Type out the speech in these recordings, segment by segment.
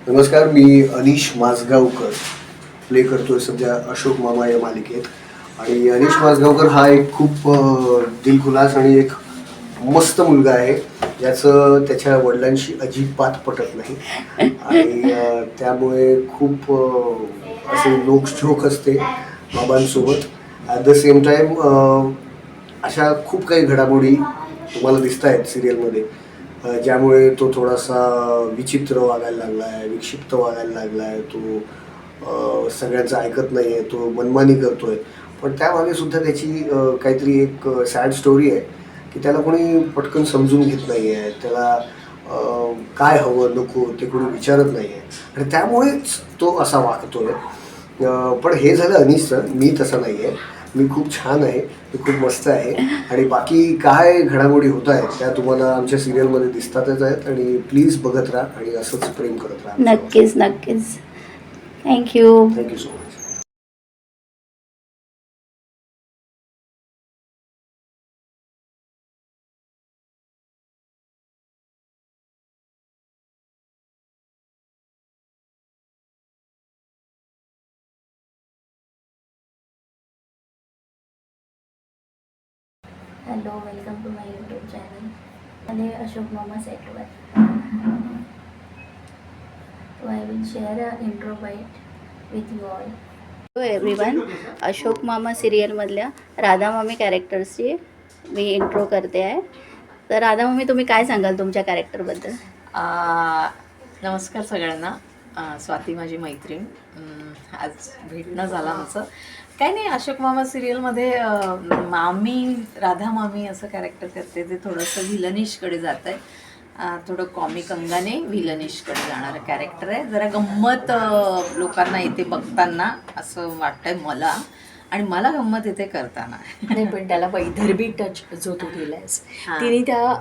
नमस्कार, मी अनिश माझगावकर प्ले करतोय सध्या अशोक मामा या मालिकेत. आणि अनिश माझगावकर हा एक खूप दिलखुलास आणि एक मस्त मुलगा आहे, ज्याचं त्याच्या वडिलांशी अजिबात पटत नाही. आणि त्यामुळे खूप असे नोकझोक असते बाबांसोबत. ॲट द सेम टाईम अशा खूप काही घडामोडी तुम्हाला दिसत आहेत सिरियलमध्ये, ज्यामुळे तो थोडासा विचित्र वागायला लागला आहे, विक्षिप्त वागायला लागला आहे. तो सगळ्यांचं ऐकत नाही आहे, तो मनमानी करतो आहे. पण त्यामागे सुद्धा त्याची काहीतरी एक सॅड स्टोरी आहे, की त्याला कोणी पटकन समजून घेत नाही आहे. त्याला काय हवं नको ते कोणी विचारत नाही आहे, आणि त्यामुळेच तो असा वागतो आहे. पण हे झालं अनिशचं. मी तसा नाही आहे. मी खूप छान आहे, मी खूप मस्त आहे. आणि बाकी काय घडामोडी होत आहेत त्या तुम्हाला आमच्या सिरियलमध्ये दिसतातच आहेत. आणि प्लीज बघत राहा आणि असंच प्रेम करत राहा. नक्कीच नक्कीच. Thank you. Thank you so much. Hello, welcome to my YouTube channel. आणि अशोक मामा सेटवर. So I will share a intro bite with you all. Hello everyone, Ashok मामा सिरियलमधल्या राधा मामी कॅरेक्टर्सची मी इंट्रो करते आहे. तर राधा मामी, तुम्ही काय सांगाल तुमच्या कॅरेक्टरबद्दल? नमस्कार सगळ्यांना. स्वाती माझी मैत्रीण. आज भेटणं झालं आमचं. काही नाही, अशोक मामा सिरियलमध्ये मामी, राधा मामी असं कॅरेक्टर करते, ते थोडंसं व्हिलनिशकडे जात आहे. थोडं कॉमिक अंगाने व्हिलनिशकडे जाणारं कॅरेक्टर आहे. जरा गंमत लोकांना येते बघताना असं वाटतंय मला, आणि मला गंमत येते करताना. नाही, पण त्याला वैदर्भी टच जो तू दिलायस, तिने त्या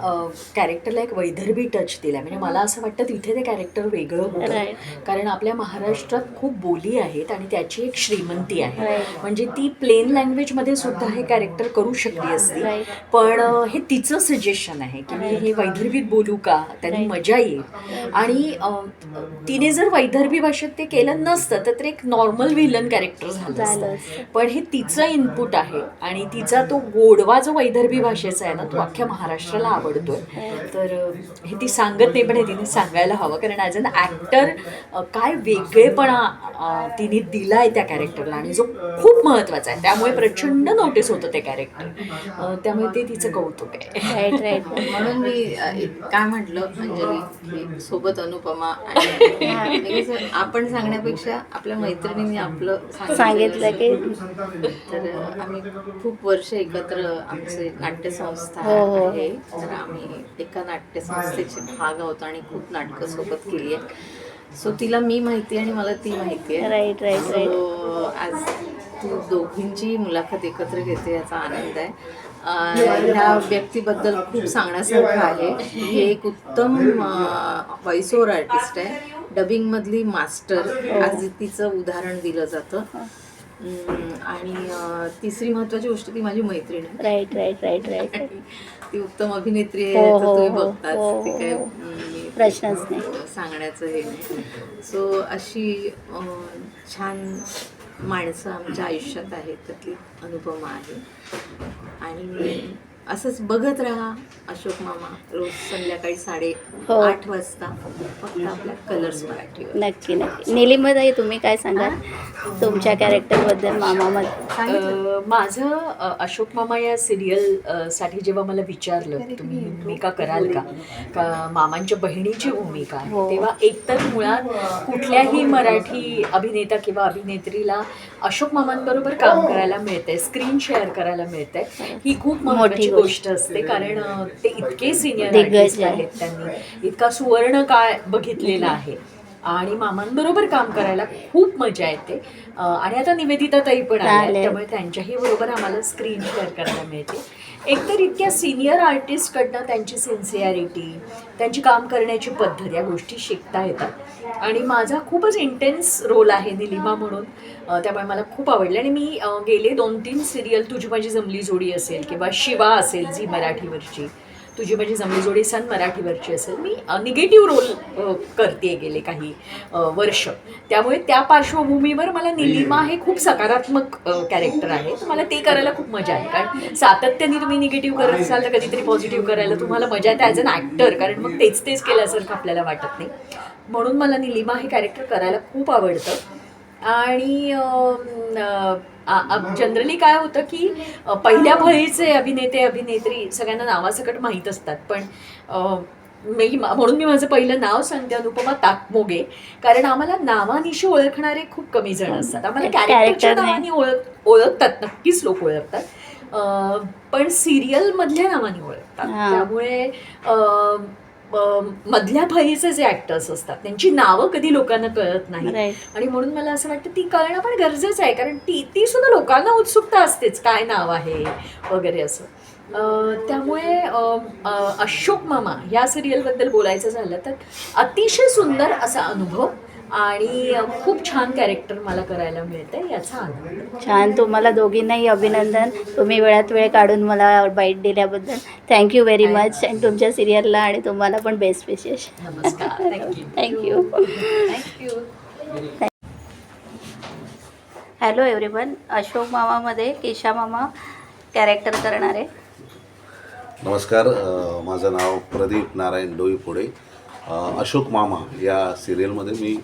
कॅरेक्टरला एक वैदर्भी टच दिला. म्हणजे मला असं वाटतं तिथे ते कॅरेक्टर वेगळं होतं, कारण आपल्या महाराष्ट्रात खूप बोली आहेत आणि त्याची एक श्रीमंती आहे. म्हणजे ती प्लेन लँग्वेजमध्ये सुद्धा हे कॅरेक्टर करू शकली असती, पण हे तिचं सजेशन आहे की मी हे वैदर्भीत बोलू का, त्याने मजा येईल. आणि तिने जर वैदर्भी भाषेत ते केलं नसतं तर एक नॉर्मल व्हिलन कॅरेक्टर झालं असतं. पण हे तिचं इनपुट आहे आणि तिचा तो गोडवा जो वैदर्भी भाषेचा आहे ना, तो अख्ख्या महाराष्ट्राला आवडतोय. तर हे ती सांगत नाही, पण हे तिने सांगायला हवं, कारण ॲज अन ॲक्टर काय वेगळेपणा तिने दिला आहे त्या कॅरेक्टरला, आणि जो खूप महत्त्वाचा आहे. त्यामुळे प्रचंड नोटीस होतं ते कॅरेक्टर. त्यामुळे ते तिचं कौतुक आहे. Right right. म्हणून मी काय म्हटलं, अंजली सोबत अनुपमा, आणि आपण सांगण्यापेक्षा आपल्या मैत्रिणींनी आपलं सांगितलं की तर आम्ही खूप वर्ष एकत्र आमचे नाट्यसंस्था आहे. तर आम्ही एका नाट्यसंस्थेचे भाग आहोत आणि खूप नाटकं सोबत केली आहे. सो तिला मी माहिती आहे आणि मला ती माहिती आहे. Right right right. सो आज तू दोघींची मुलाखत एकत्र घेते याचा आनंद आहे. ह्या व्यक्तीबद्दल खूप सांगण्यासारखं आहे. ही एक उत्तम व्हॉइस ओव्हर आर्टिस्ट आहे, डबिंगमधली मास्टर आज तिचं उदाहरण दिलं जातं. आणि तिसरी महत्वाची गोष्ट, ती माझी मैत्रीण आहे. Right right right right. ती उत्तम अभिनेत्री आहे, तर तुम्ही बघताच, ती काय प्रश्नच नाही, सांगण्याचं हे नाही. सो अशी छान माणसं आमच्या आयुष्यात आहेत, त्यातली अनुपमा आहे. आणि असंच बघत राहा अशोक मामा, रोज संध्याकाळी 8:30 वाजता, फक्त आपल्या कलर्स मराठीवर. नक्की नक्की. निलिमाताई, तुम्ही काय सांगाल तुमच्या कॅरेक्टरबद्दल मामामध्ये? माझं अशोक मामा या सिरियल साठी जेव्हा मला विचारलं की तुम्ही भूमिका कराल का मामांच्या बहिणीची भूमिका आहे, तेव्हा एकतर मुळात कुठल्याही मराठी अभिनेता किंवा अभिनेत्रीला अशोक मामांबरोबर काम करायला मिळतंय, स्क्रीन शेअर करायला मिळतंय, ही खूप मोठी गोष्ट असते. कारण ते इतके सिनियर आर्टिस्ट आहेत, त्यांनी इतका सुवर्ण काळ बघितलेला आहे आणि मामांबरोबर काम करायला खूप मजा येते. आणि आता निवेदिता ताई पण आल्या, त्यामुळे त्यांच्याही बरोबर आम्हाला स्क्रीन शेअर करायला मिळते. एकतर इतक्या सिनियर आर्टिस्टकडनं त्यांची सिन्सिअरिटी, त्यांची काम करण्याची पद्धत, या गोष्टी शिकता येतात. आणि माझा खूपच इंटेन्स रोल आहे निलिमा म्हणून, त्यामुळे मला खूप आवडलं. आणि मी गेले 2-3 सिरियल, तुझी माझी जमली जोडी असेल किंवा शिवा असेल झी मराठीवरची, तुझी माझी जमली जोडी सन मराठीवरची असेल. मी निगेटिव्ह रोल करते गेले काही वर्ष, त्यामुळे त्या पार्श्वभूमीवर मला निलिमा हे खूप सकारात्मक कॅरेक्टर आहे. तर मला ते करायला खूप मजा आहे, कारण सातत्याने तुम्ही निगेटिव्ह करत असाल तर कधीतरी पॉझिटिव्ह करायला तुम्हाला मजा येते ॲज अन ॲक्टर, कारण मग तेच तेच केल्यासारखं आपल्याला वाटत नाही. म्हणून मला निलिमा हे कॅरेक्टर करायला खूप आवडतं. आणि जनरली काय होतं की पहिल्या फळीचे अभिनेते अभिनेत्री सगळ्यांना नावासकट माहीत असतात, पण म्हणून मी माझं पहिलं नाव सांगते, अनुपमा ताकमोगे. कारण आम्हाला नावानिशी ओळखणारे खूप कमी जण असतात. आम्हाला कॅरेक्टरच्या नावाने ओळखतात, नक्कीच लोक ओळखतात, पण सिरियलमधल्या नावाने ओळखतात. त्यामुळे मधल्या फळीचे जे ऍक्टर्स असतात त्यांची नावं कधी लोकांना कळत नाही, आणि म्हणून मला असं वाटतं ती कळणं पण गरजेचं आहे, कारण ती सुद्धा लोकांना उत्सुकता असतेच काय नाव आहे वगैरे असं. त्यामुळे अशोक मामा या सिरियलबद्दल बोलायचं झालं तर अतिशय सुंदर असा अनुभव आणि खूप छान कॅरेक्टर मला करायला मिळतंय याचा आनंद. छान. तुम्हाला दोघींनाही अभिनंदन, तुम्ही वेळात वेळ काढून मला बाईट दिल्याबद्दल. Thank you very much. आणि तुमच्या सिरियलला आणि तुम्हाला पण बेस्ट विशेष. नमस्कार. थँक्यू. Hello everyone. अशोक मामामध्ये केशा मामा कॅरेक्टर करणार आहे. नमस्कार, माझं नाव प्रदीप नारायण डोईफोडे. अशोक मामा या सिरियलमध्ये मी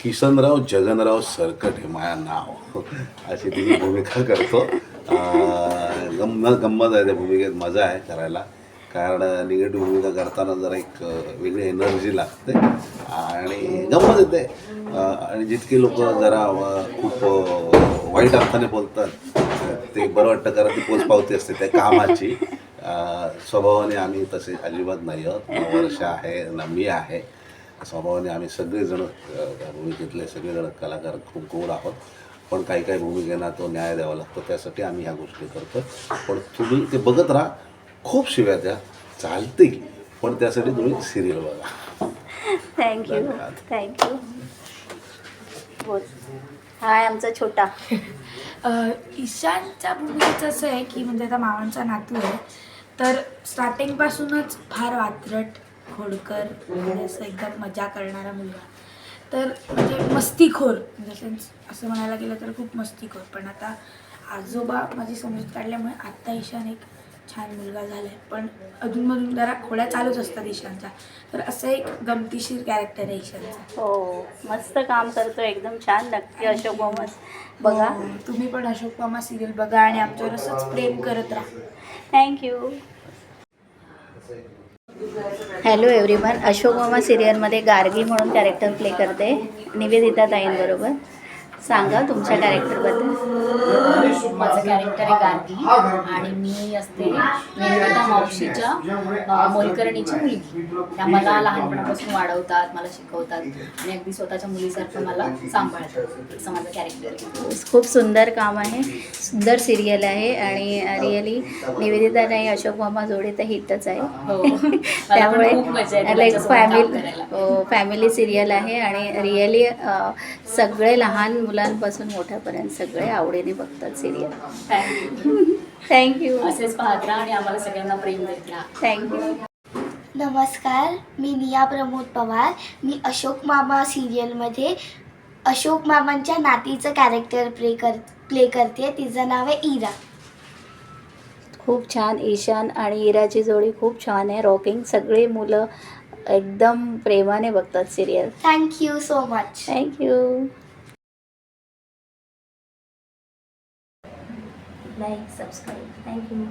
किसनराव जगनराव सरकट हे माझं नाव अशी ती भूमिका करतो. गंमत आहे त्या भूमिकेत, मजा आहे करायला, कारण निगेटिव्ह भूमिका करताना जरा एक वेगळी एनर्जी लागते आणि गंमत येते. आणि जितके लोक जरा खूप वाईट अर्थाने बोलतात ते बरं वाटतं, कारण ती पोचपावती असते त्या कामाची. स्वभावाने आम्ही तसे अजिबात नाही आहोत. वर्ष आहे ना मी आहे. स्वभावाने आम्ही सगळेजण त्या भूमिकेतले सगळेजण कलाकार खूप गोड आहोत, पण काही काही भूमिकेना तो न्याय द्यावा लागतो, त्यासाठी आम्ही ह्या गोष्टी करतो. पण तुम्ही ते बघत राहा, खूप शिव्या द्या चालतील, पण त्यासाठी तुम्ही सिरियल बघा. थँक्यू. बोल. हाय आमचा छोटा. ईशानच्या भूमिकेचं असं आहे की म्हणजे आता मामांचा नातू आहे, तर स्टार्टिंगपासूनच फार वात्रट, खोडकर, म्हणजे असं एकदम मजा करणारा मुलगा, तर म्हणजे मस्तीखोर, इन द सेन्स असं म्हणायला गेलं तर खूप मस्तीखोर. पण आता आजोबा माझी समजूत काढल्यामुळे आत्ता ईशान एक छान मुलगा झाला आहे, पण अधूनमधून जरा खोड्या चालूच असतात ईशानच्या. तर असं एक गमतीशीर कॅरेक्टर आहे ईशानचं. हो, मस्त काम करतो, एकदम छान. नक्की अशोक मामा बघा. तुम्ही पण अशोक मामा सिरियल बघा आणि आमच्यावर असंच प्रेम करत राहा. थँक्यू. Hello everyone. अशोक मामा सिरियलमध्ये गार्गी म्हणून कॅरेक्टर प्ले करते, निवेदिता ताईंबरोबर. सांगा तुमच्या कॅरेक्टरबद्दल. माझं कॅरेक्टर आहे गार्गी आणि मी असते वेणुलता मावशीच्या मोलकर्णीची मुलगी. त्या मला लहानपणापासून वाढवतात, मला शिकवतात आणि अगदी स्वतःच्या मुलीसारखं मला सांभाळतात, असं माझं कॅरेक्टर आहे. खूप सुंदर काम आहे, सुंदर सिरियल आहे आणि रिअली निवेदिता नाही अशोक मामा जोडी तर हिटच आहे. त्यामुळे लाईक फॅमिली सिरियल आहे आणि रिअली सगळे लहान मुलांपासून मोठ्यापर्यंत सगळे आवडीने बघतात सिरियल. थँक्यू. असेच पाहत राहा आणि आम्हाला सगळ्यांना प्रेम देत राहा. थँक्यू. नमस्कार, मी निया प्रमोद पवार. मी अशोक मामा सिरियलमध्ये अशोक मामांच्या नातीचं कॅरेक्टर प्ले करते. तिचं नाव आहे इरा. खूप छान. ईशान आणि इराची जोडी खूप छान आहे, रॉकिंग. सगळी मुलं एकदम प्रेमाने बघतात serial. Thank you so much. Thank you. Like, subscribe. Thank you.